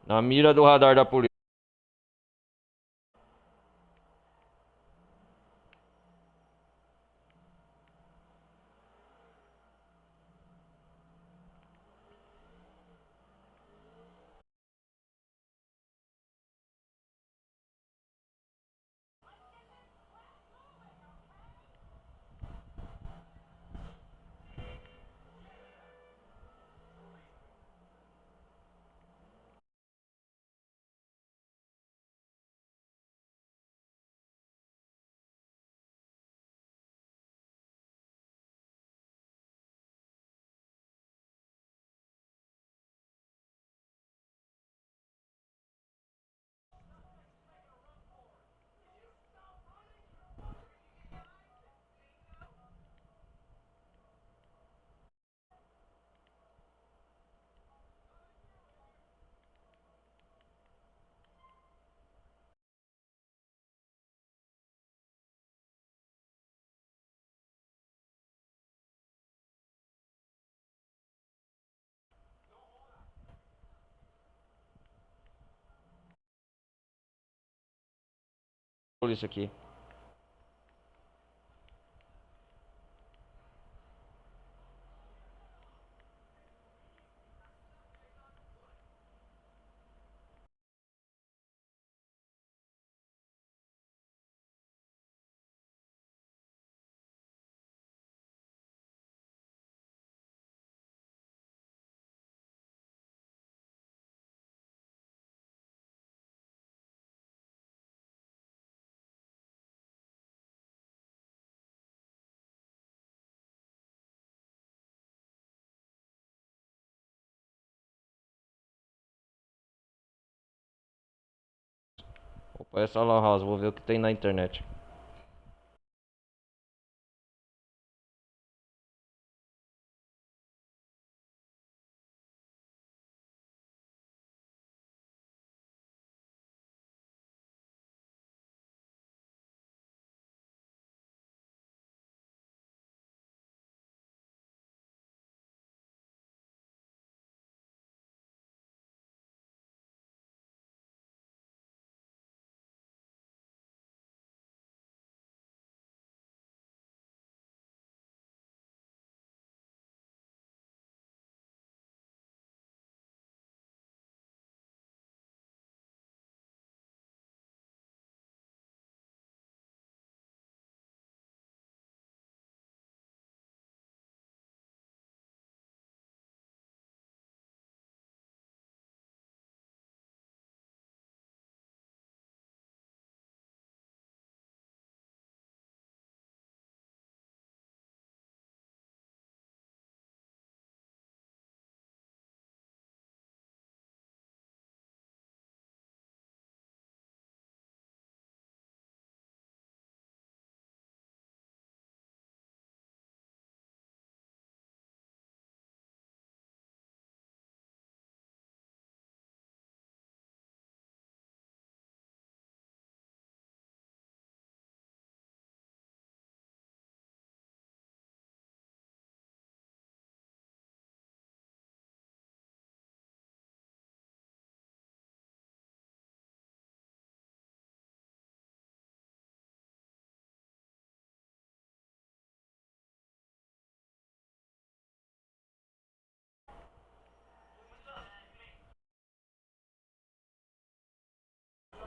Na mira do radar da polícia. Polícia aqui. Opa, essa lan house, vou ver o que tem na internet.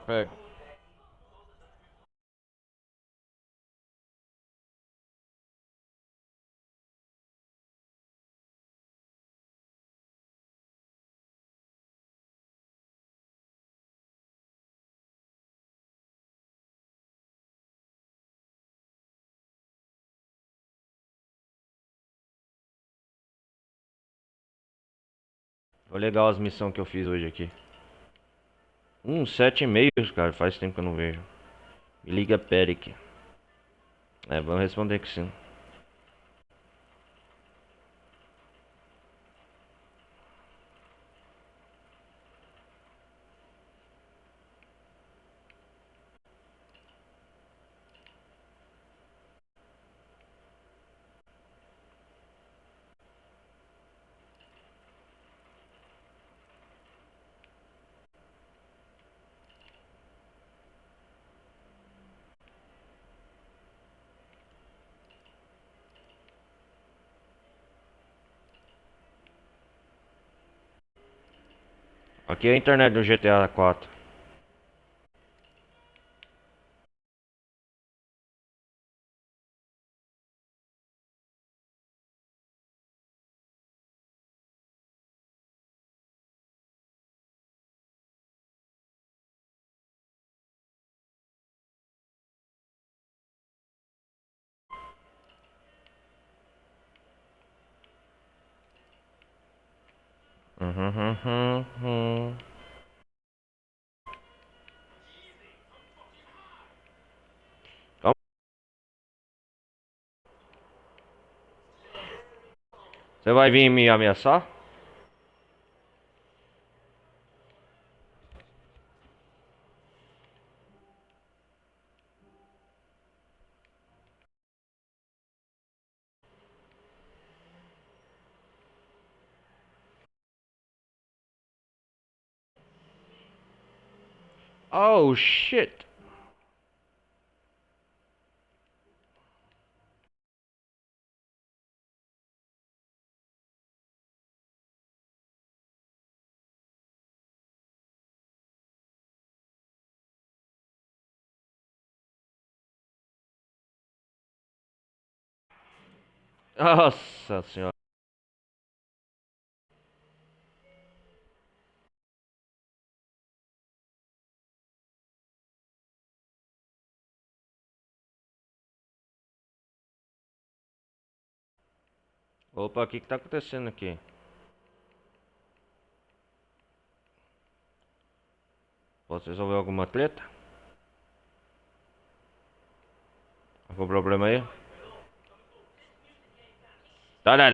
Pega. Foi legal as missões que eu fiz hoje aqui. 7 e-mails, cara. Faz tempo que eu não vejo. Me liga, Peric. É, vamos responder que sim. Aqui é a internet do GTA 4. Uhum. Calma. Você vai vir me ameaçar? Oh, shit. Nossa senhora. Opa, o que que tá acontecendo aqui? Posso resolver alguma treta? Algum problema aí? Tá, né?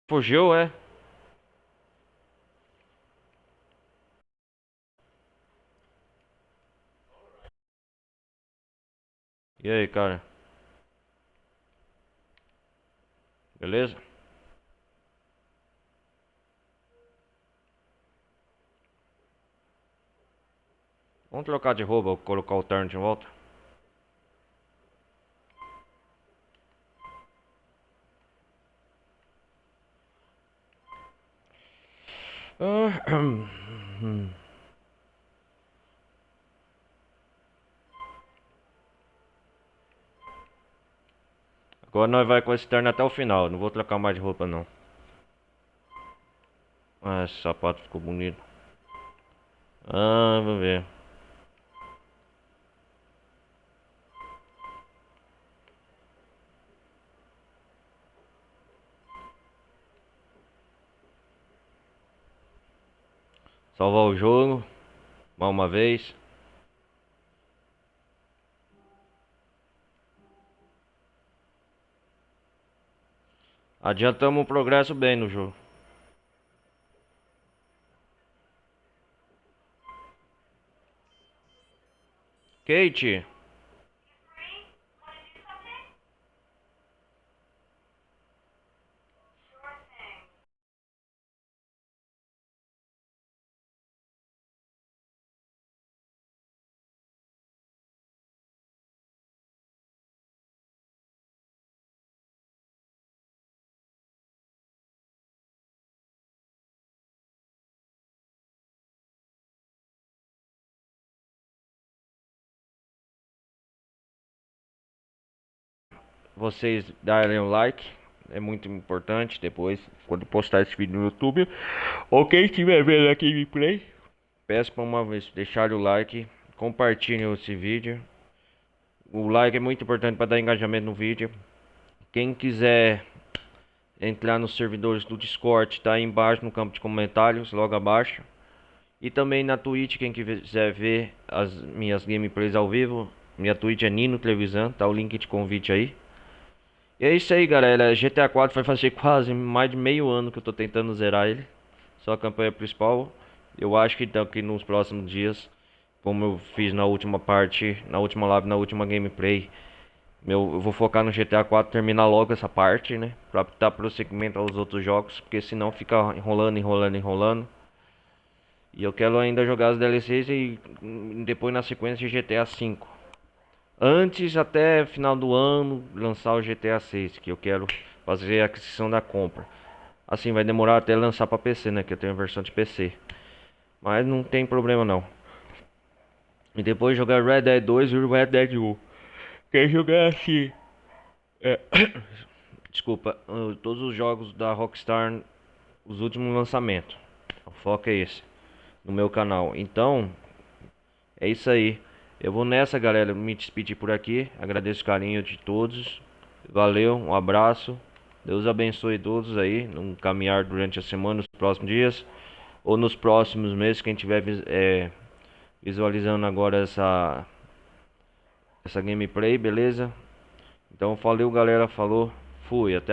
Fugiu, é? E aí, cara? Beleza? Vamos trocar de roupa, colocar o terno de volta. Agora nós vai com esse terno até o final. Não vou trocar mais de roupa, não. Ah, esse sapato ficou bonito. Ah, vamos ver. Salvar o jogo. Mais uma vez. Adiantamos o progresso bem no jogo. Kate. vocês darem o like. É muito importante depois, quando postar esse vídeo no YouTube. Ou quem estiver vendo aqui gameplay, peço para uma vez deixar o like, compartilhem esse vídeo. O like é muito importante para dar engajamento no vídeo. Quem quiser entrar nos servidores do Discord, tá aí embaixo no campo de comentários, logo abaixo. E também na Twitch, quem quiser ver as minhas gameplays ao vivo, minha Twitch é Nino Televisan, tá o link de convite aí. E é isso aí, galera. GTA 4 vai fazer quase mais de meio ano que eu tô tentando zerar ele. Só a campanha principal. Eu acho que daqui nos próximos dias, como eu fiz na última parte, na última live, na última gameplay, eu vou focar no GTA 4, terminar logo essa parte, né? Pra dar prosseguimento aos outros jogos, porque senão fica enrolando. E eu quero ainda jogar as DLCs e depois na sequência GTA 5. Antes até final do ano lançar o GTA 6, que eu quero fazer a aquisição da compra. Assim vai demorar até lançar para PC, né, que eu tenho a versão de PC. Mas não tem problema não. E depois jogar Red Dead 2 e Red Dead 1. Quer jogar assim? É, desculpa, todos os jogos da Rockstar, os últimos lançamentos. O foco é esse no meu canal. Então, é isso aí. Eu vou nessa, galera, me despedir por aqui. Agradeço o carinho de todos. Valeu, um abraço. Deus abençoe todos aí no caminhar durante a semana, nos próximos dias ou nos próximos meses, quem estiver visualizando agora essa gameplay, beleza? Então valeu, galera, falou, fui, até a